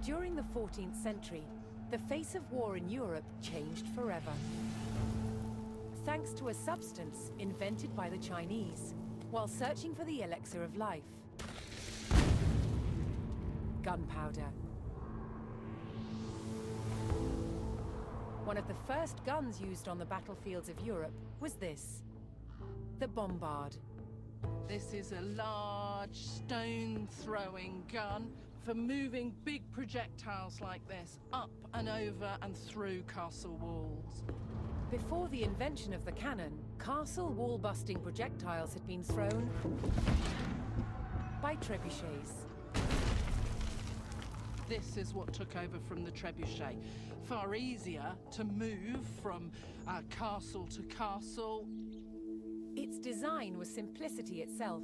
During the 14th century, the face of war in Europe changed forever. Thanks to a substance invented by the Chinese while searching for the elixir of life. Gunpowder. One of the first guns used on the battlefields of Europe was this, the bombard. This is a large stone-throwing gun for moving big projectiles like this up and over and through castle walls. Before the invention of the cannon, castle wall-busting projectiles had been thrown by trebuchets. This is what took over from the trebuchet. Far easier to move from castle to castle. Its design was simplicity itself,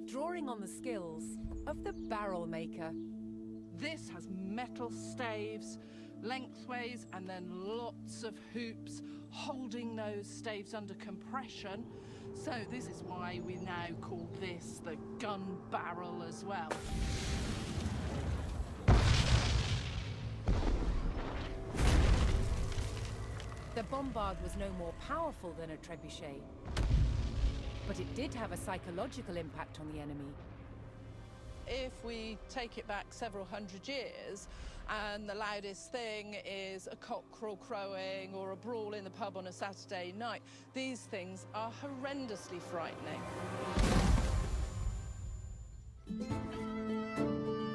drawing on the skills of the barrel maker. This has metal staves, lengthways, and then lots of hoops holding those staves under compression. So this is why we now call this the gun barrel as well. The bombard was no more powerful than a trebuchet, but it did have a psychological impact on the enemy. If we take it back several hundred years, and the loudest thing is a cockerel crowing or a brawl in the pub on a Saturday night, these things are horrendously frightening.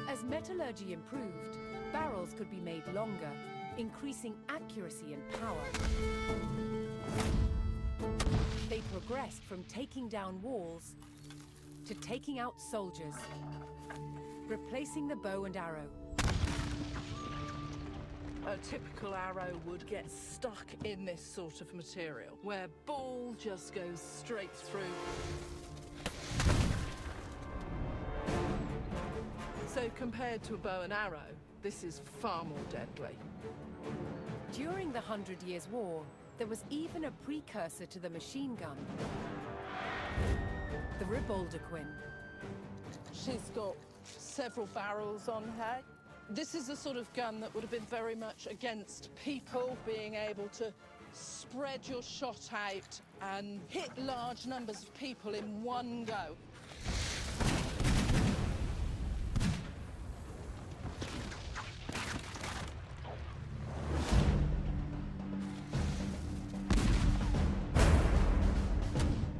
As metallurgy improved, barrels could be made longer, increasing accuracy and power. They progressed from taking down walls to taking out soldiers, replacing the bow and arrow. A typical arrow would get stuck in this sort of material, where ball just goes straight through. So compared to a bow and arrow, this is far more deadly. During the 100 Years' War, there was even a precursor to the machine gun, the Riboldequin. She's got several barrels on her. This is the sort of gun that would have been very much against people being able to spread your shot out and hit large numbers of people in one go.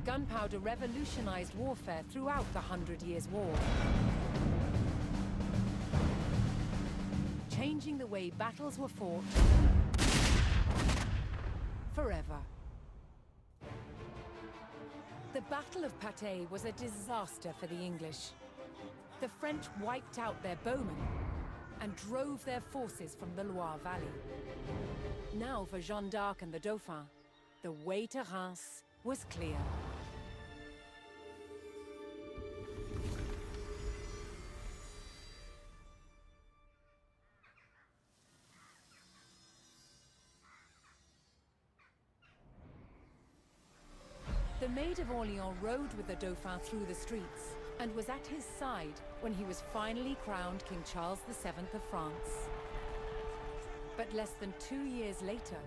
Gunpowder revolutionized warfare throughout the 100 Years' War, changing the way battles were fought forever. The Battle of Patay was a disaster for the English. The French wiped out their bowmen and drove their forces from the Loire Valley. Now for Jeanne d'Arc and the Dauphin, the way to Reims was clear. The Maid of Orleans rode with the Dauphin through the streets and was at his side when he was finally crowned King Charles VII of France. But less than 2 years later,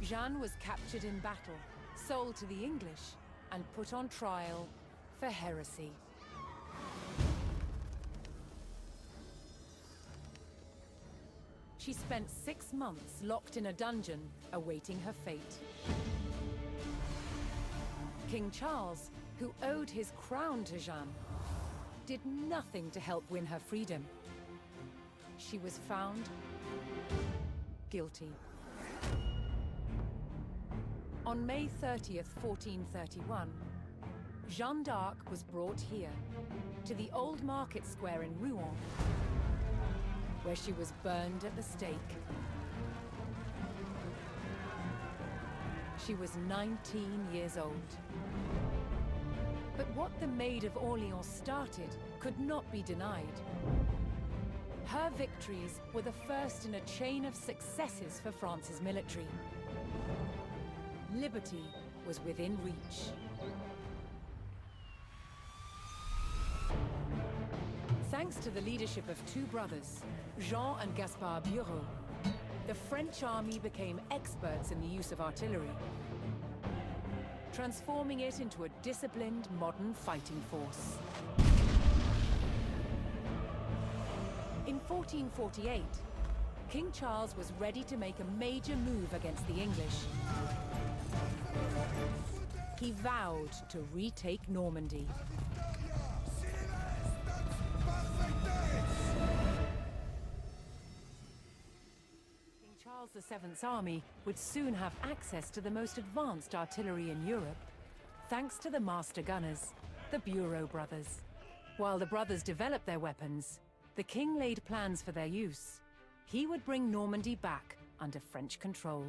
Jeanne was captured in battle, sold to the English, and put on trial for heresy. She spent 6 months locked in a dungeon, awaiting her fate. King Charles, who owed his crown to Jeanne, did nothing to help win her freedom. She was found guilty. On May 30th, 1431, Jeanne d'Arc was brought here, to the old market square in Rouen, where she was burned at the stake. She was 19 years old. But what the Maid of Orleans started could not be denied. Her victories were the first in a chain of successes for France's military. Liberty was within reach. Thanks to the leadership of two brothers, Jean and Gaspard Bureau, the French army became experts in the use of artillery, transforming it into a disciplined, modern fighting force. In 1448, King Charles was ready to make a major move against the English. He vowed to retake Normandy. King Charles VII's army would soon have access to the most advanced artillery in Europe, thanks to the master gunners, the Bureau brothers. While the brothers developed their weapons, the king laid plans for their use. He would bring Normandy back under French control.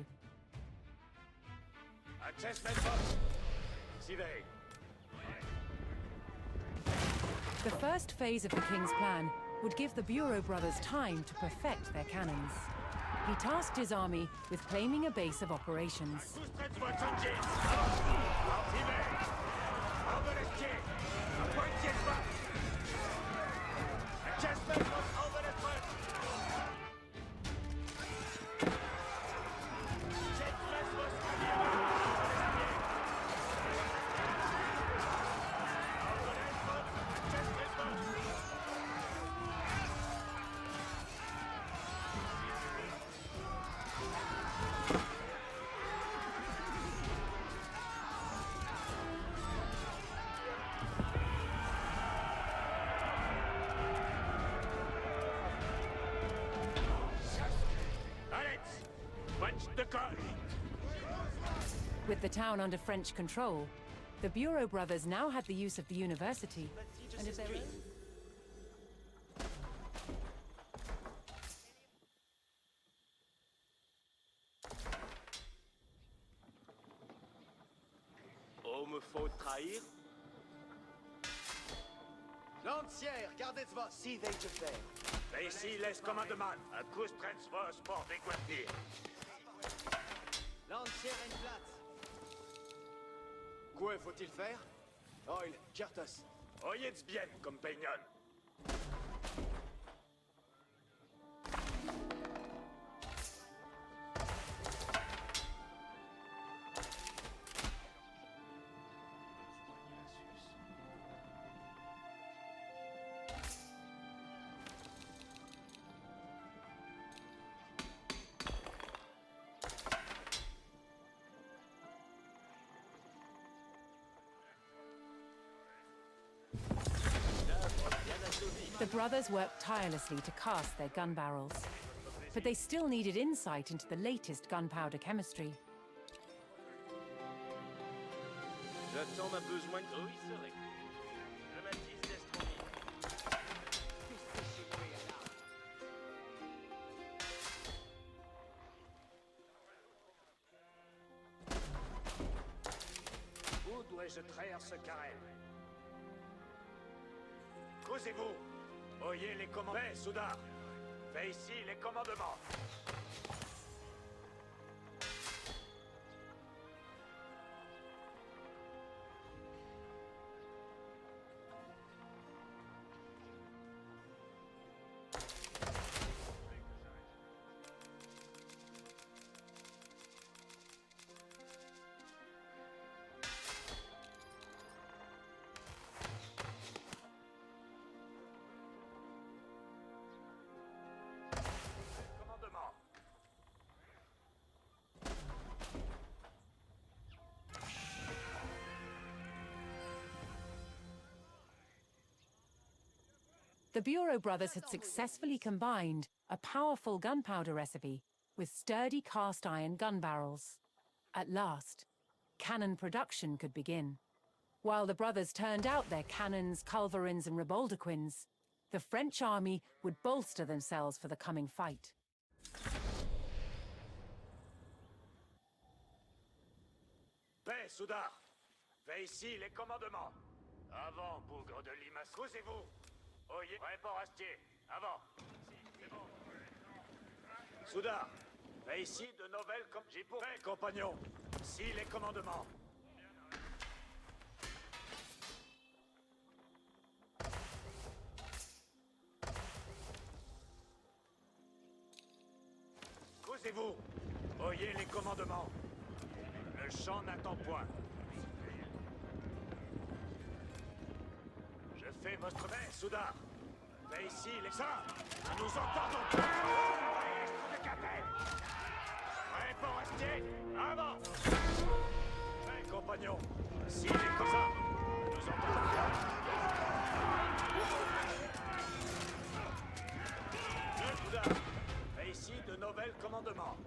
The first phase of the king's plan would give the Bureau brothers time to perfect their cannons. He tasked his army with claiming a base of operations. With the town under French control, the Bureau brothers now had the use of the university. And if there is... Oh, me faut trahir? Lancière, gardez vos si veille de fer. Mais ici, laisse commandement. À cause prens vos sport des guardiers. Lancière en place. Quoi faut-il faire? Oil, Kertos. Oyez bien, compagnon. The brothers worked tirelessly to cast their gun barrels, but they still needed insight into the latest gunpowder chemistry. J'attends un besoin de... Oui, serait. Je m'attise d'astronomie. Où dois-je traire ce carré? Causez-vous. Oyez les commandements. Fais, Soudard. Fais ici les commandements. The Bureau brothers had successfully combined a powerful gunpowder recipe with sturdy cast iron gun barrels. At last, cannon production could begin. While the brothers turned out their cannons, culverins, and reboldequins, the French army would bolster themselves for the coming fight. Fais, Soudard. Fais ici les commandements. Avant, bougre de limace. Causez-vous. Oyez, prépare astier. Avant. Si, c'est bon. Soudard, fais ici de nouvelles comme j'ai pour... Fais, compagnon. Si les commandements. Taisez-vous. Oyez les commandements. Le champ n'attend point. Je fais votre main, Soudard. Mais ici, les ça, nous entendons pas. Prêt, forestier, avant. Mes compagnons, si les cossards, nous entendons bien. Le Soudard, mais ici de nouvelles commandements.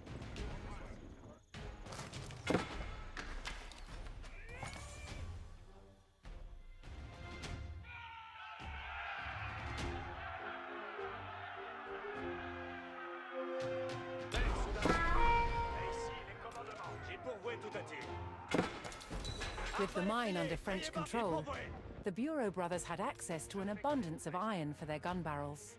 With the mine under French control, the Bureau brothers had access to an abundance of iron for their gun barrels.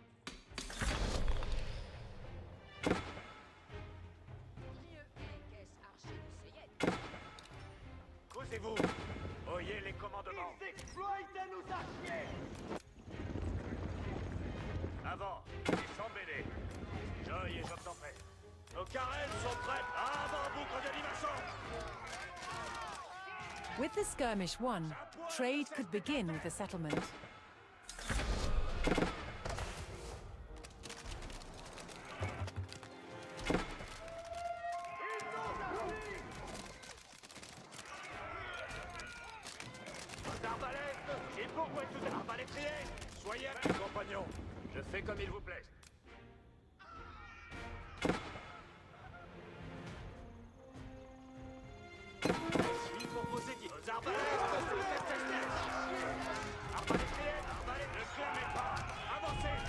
Causez-vous. Oyez les commandements. Ils exploitent nos archers. Avant, et sans mêler. Joy et j'en prie. Nos carènes sont prêtes. Avant, boucle de limaçon. With the skirmish won, trade could begin with the settlement. J'ai pourquoi tout à l'arbalétrier. Soyez à mes compagnons. Je fais comme il vous plaît. Je suis pour vos édits. Aux arbalètes sous cette espèce. Arbalétrier, arbalète, ne clamez pas. Avancez.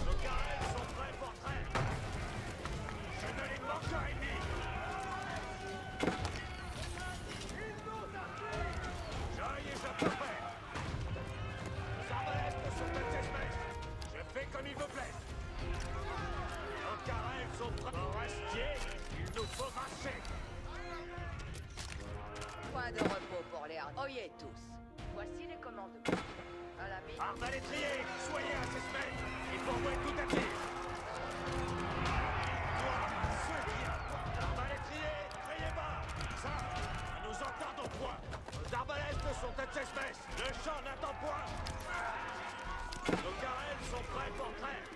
Nos carènes sont prêts pour trêve. Je ne les manquerai ni. Joy et je peux faire. Les arbalètes sont de espèce. Je fais comme il vous plaît. Nos carènes sont prêts. Forestier, il nous faut marcher. Point de repos pour les hardes. Oyez tous. Voici les commandements. À la mine. Arbalétrier, soyez à ces semaines. Il faut envoyer tout à pied. Arbalétrier, criez bas. Ça, nous entendons point. Nos arbalètes sont à cette espèce. Le champ n'attend point. Nos carènes sont prêts pour trêve.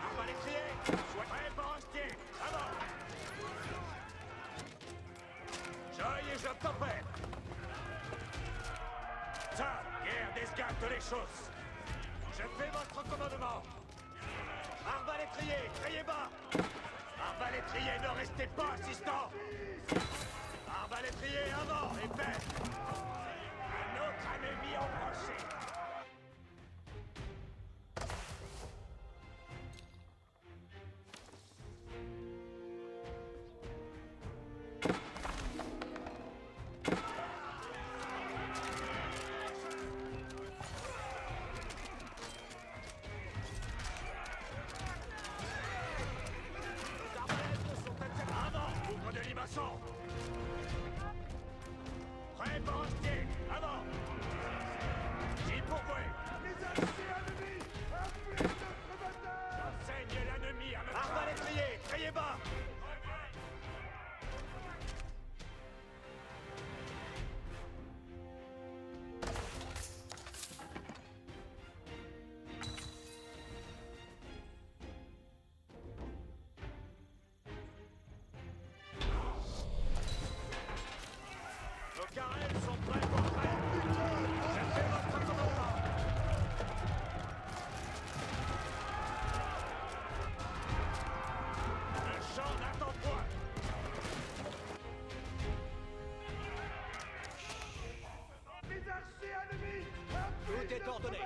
Arbalétrier, soyez prêts, forestier. Avant. Joy et je t'opère. Ça, guerre d'escalade de les choses. Je fais votre commandement. Arbalétrier, criez bas. Arbalétrier, ne restez pas assistant. Arbalétrier, avant, épais. Un autre ennemi embranché. Prêt, forestier, avant. J'y pourvois. Les archers ennemis, appelez notre bataille. J'enseigne l'ennemi à me... Arbalétrier, criez bas. Nos carènes sont prêts pour trêve. Je fais votre commandement. Le champ n'attend point. Les archers ennemis, tout est ordonné.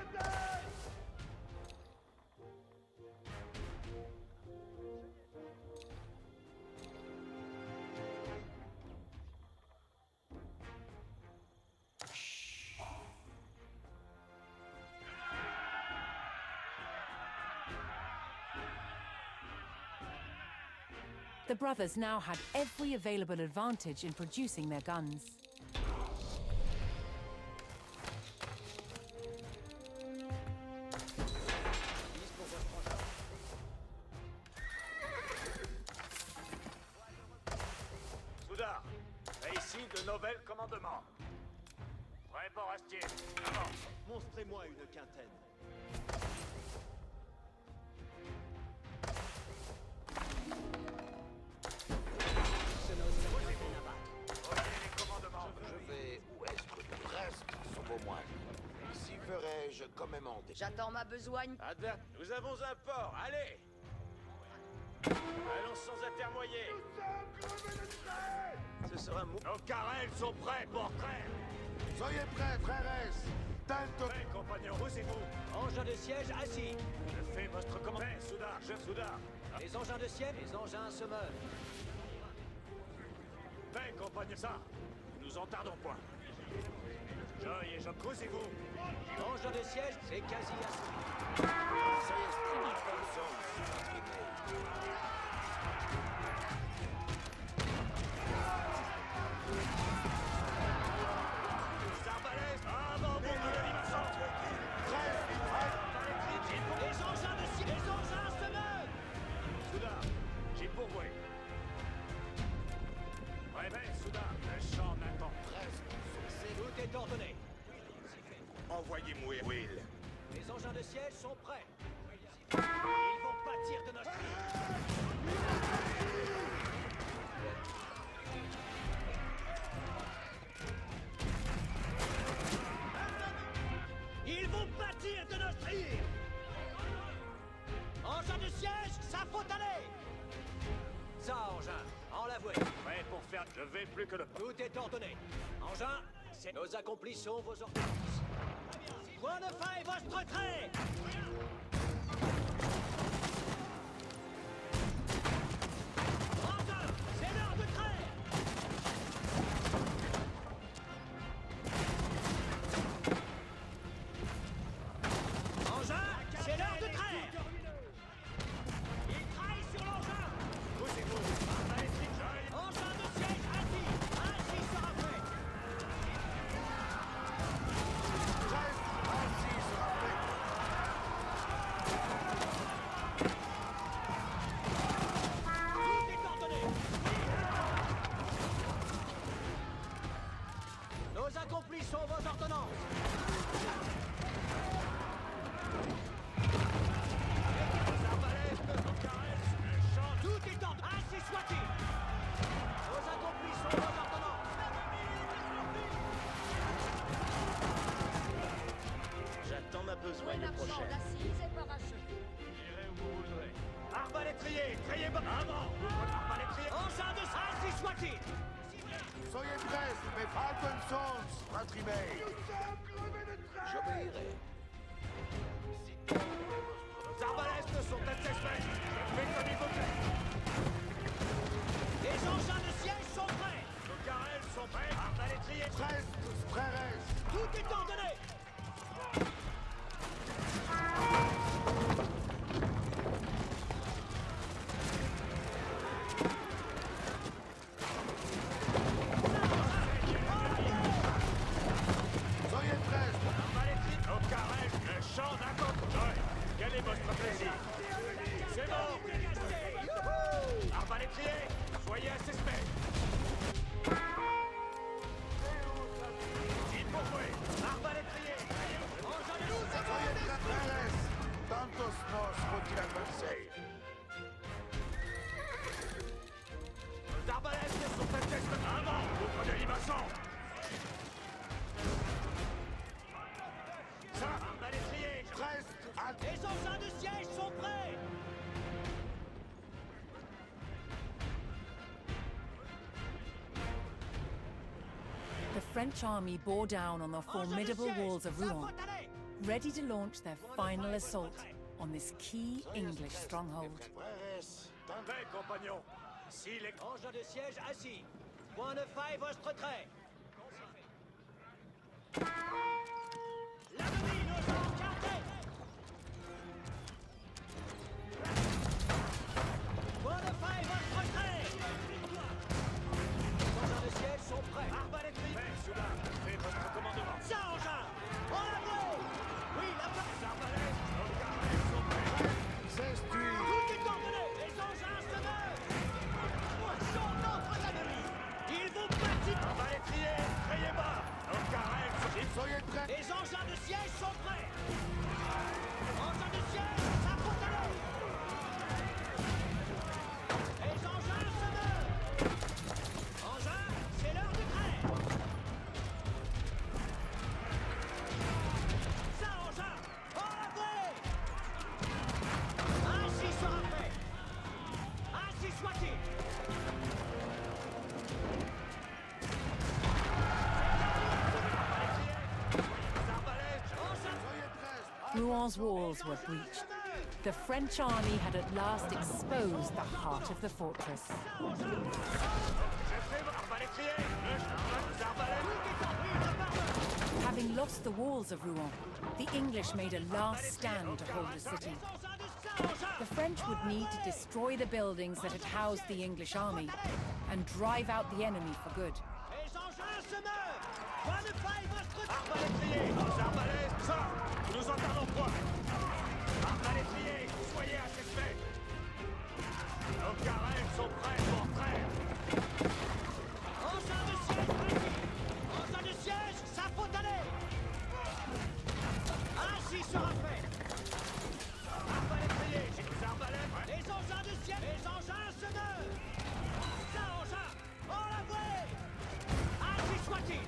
The brothers now had every available advantage in producing their guns. Sauver le commandement. Prêt pour Astier. Avant. Montrez-moi une quintaine. Voyez les commandements. Je vais où est-ce que presque son beau moine. Ici ferais-je comme aimant. J'attends ma besogne. Advert, nous avons un port, allez! Allons sans atermoyer. Ce sera mou. Nos carrels sont prêts pour crève. Soyez prêts, frères. Tanto. Prêts, compagnons, posez-vous. Engins de siège assis. Je fais votre commande. Soudain, soudain. Les engins de siège, les engins se meuvent. Prêts, compagnons, ça. Nous en tardons point. Joy et Joan, posez-vous. Engins de siège, c'est quasi assis. Les arbalètes, avant, bon, l'animation. Les engins de siège, les engins se meuvent. Soudain, j'ai pourvoué. Prêt, soudain, le champ n'attend. Tout est ordonné. Envoyez-moi Will. Les engins de siège sont prêts. Ils vont pâtir de notre Ils vont pâtir de notre tir. Engins de siège, ça faut aller. Ça, engin, en l'avouer. Prêt pour faire, je vais plus que le pas. Tout est ordonné. Engin, c'est nous accomplissons vos ordonnances. Point de faille, votre trait. Engin, c'est l'heure de trait. Engin, c'est l'heure de trait. Il traille sur l'engin. Posez-vous. Engin de siège assis. Ainsi sera fait. Tout est ordonné. Nous accomplissons vos ordonnances. Tout est ordonné. Ainsi soit-il. Nous accomplissons vos ordonnances. J'attends ma besogne Point d'absent prochaine. d'assises et parachevé. J'irai où vous voudrez. Arbalétrier, triez bas. Avant, arbalétrier. Engin de ainsi soit-il. Soyez prêts, mes Falcon Sons, fratrimés. J'obéirai. Les arbalètes sont insatisfaits. Je fais comme il faut faire. Les engins de siège sont prêts. Nos carrels sont prêts. Arbalétrier. Prestes, frères. Tout est ordonné. Soyez prêts. Arbalétrier. Nos carrels, le champ n'attend pas. Quel est votre plaisir? C'est bon. Arbalétrier, soyez assez spect. Il faut jouer. Arbalétrier. Soyez prêts, frères. Tantos nos potirán vencer. Nos arbalètes sont insatisfaits. Avant, boucle de limaçon. Ça, arbalétrier. Prestes, Les engins de siège sont prêts. The French army bore down on the formidable walls of Rouen, ready to launch their final assault on this key English stronghold. frères. Prêt, compagnons. Si les... Engins de siège assis. Point de faille, votre trait. L'ennemi nous a encartés. Point de faille, votre trait. Les engins de siège sont prêts. Arbalétrier. Prêt, soudain. Faites votre commandement. Ça, engin. En l'avouer. Oui, la Les arbalètes, nos carrels sont prêts. C'est Tout est ordonné. Les engins se meuvent. Pour notre ennemi. Ils vont partir. Arbalétrier. soit-il. Rouen walls were breached. The French army had at last exposed the heart of the fortress. Having lost the walls of Rouen, the English made a last stand to hold the city. The French would need to destroy the buildings that had housed the English army and drive out the enemy for good. Les engins se meuvent. Point de faille, votre... Arbalétriers, nos arbalètes, ça, nous nous entendons point. Arbalétriers, soyez à cette fête. Nos carènes sont prêts pour traire. Engins de siège, tranquille. Engins de siège, ça faut aller. Ainsi sera fait. Arbalétriers, j'ai des arbalètes. Les engins de siège, les engins se meuvent. Ça, engin, en la voie. Ainsi soit-il.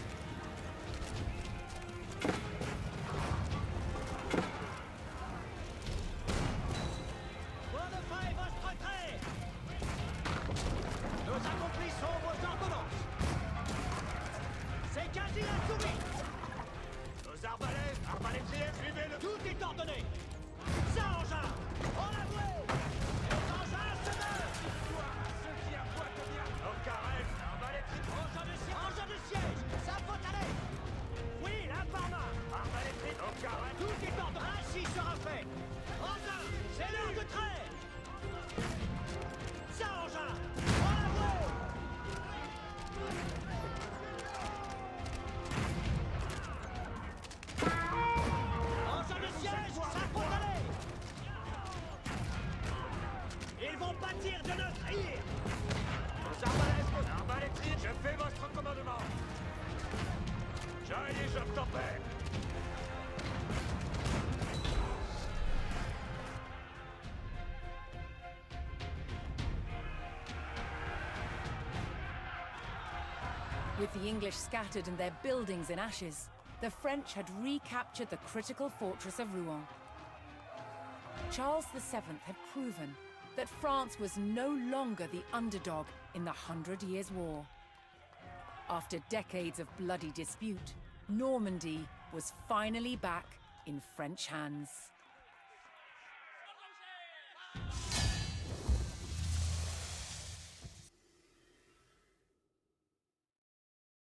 Point de faille, votre retrait. Nous accomplissons vos ordonnances. C'est quasi insoumis. Nos arbalètes, arbalétriers, suivez-le. Tout est ordonné. Ça, engin, en la voie. Les engins se meuvent. Ceux qui aboient bien. Nos carènes, arbalétriers. Engins de siège, ça faut aller. Oui, là par là. Arbalétriers, nos carènes. Tout est ordonné. Ainsi sera fait. Engin, c'est l'heure de traire. Ça, engin, en la voie. Engins de siège, ça faut aller. Ils vont pâtir de notre ire. Nos arbalètes, arbalétriers, je fais votre commandement. J'aille et j'obtempère. With the English scattered and their buildings in ashes, the French had recaptured the critical fortress of Rouen. Charles VII had proven that France was no longer the underdog in the 100 Years' War. After decades of bloody dispute, Normandy was finally back in French hands.